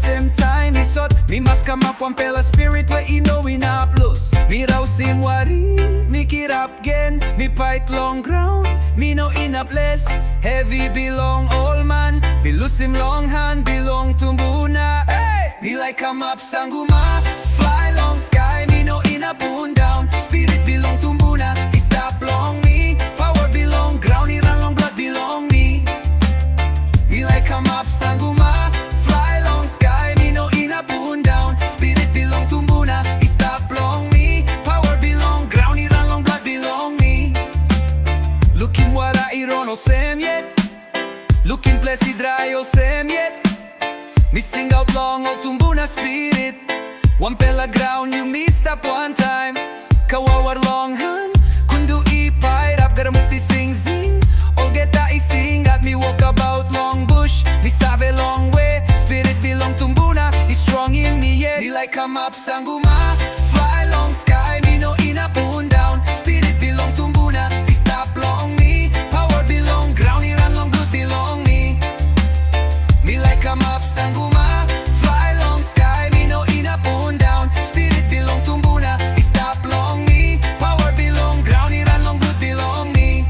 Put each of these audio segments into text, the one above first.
same time isot me mas kamapwan pela spirit we ino inaplos. Me raw sim wari, me kirap gen, me fight long ground, me no inapless. Heavy belong all man, me lose him long hand belong to Muna. Hey! Me like Kamap Sanguma, fly long sky, me no inapun down. Spirit belong to Muna, he stop long me. Power belong ground, he run long blood belong me. Me like Kamap Sanguma, fly long sky, me no inapun down. Spirit belong to Muna, he stop long me. Power belong ground, he run long blood belong me. Looking what I iron o sem yet. Looking blessed dry all same yet. Me sing out long all tumbuna spirit. One pela ground you missed up one time. Kawawar long hand kundu ipay rap garamuti sing sing. All get I sing at me walk about long bush. Me save long way. Spirit belong tumbuna. He's strong in me yet. Me like Kamap Sanguma, fly long sky. Me no inapun down. Spirit belong tumbuna. He stop long me. Power belong ground. He run long good belong me. Me like Kamap Sanguma, fly long sky, me no inapun down. Spirit belong to Muna, he stop long me. Power belong ground, he run long good belong me.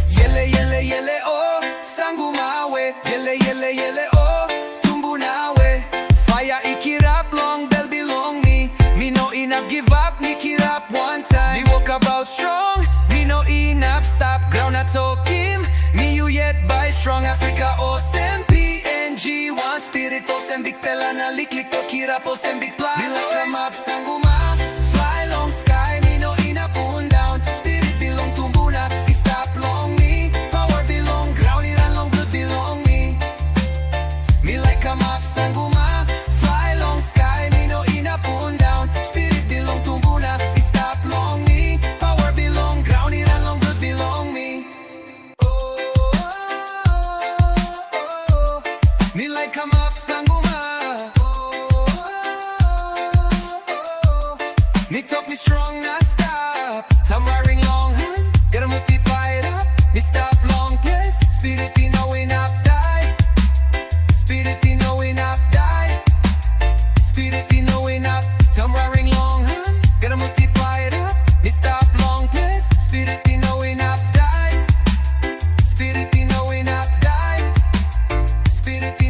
Yele yele yele oh, Sanguma we. Yele yele yele oh, Tumbuna we. Fire ikirap long bell belong me. Me no inap give up, me kirap one time. Me walk about strong, me no inap stop. Ground I talk him, me you yet by strong Africa o sem PNG. One spirit o sem big pela na liklik to kira po sem big plan. Me like Kamap Sanguma, fly long sky, me no inapun down. Spirit belong to Muna, he stop long me. Power belong ground, he run long good belong me. Me like Kamap Sanguma, fly long sky, me no inapun down. Spirit belong to Muna, he stop long me. Power belong ground, he run long good belong me. Me like Kamap Sanguma. Me talk me strong, not stop. Time wearing long hand, gotta multiply it up. Me stop long place, spirit in no win up die. Spirit in no win up die. Spirit in no win up. Time wearing long hand, gotta multiply it up. Me stop long place, spirit in no win up die. Spirit in no win up die. Spirit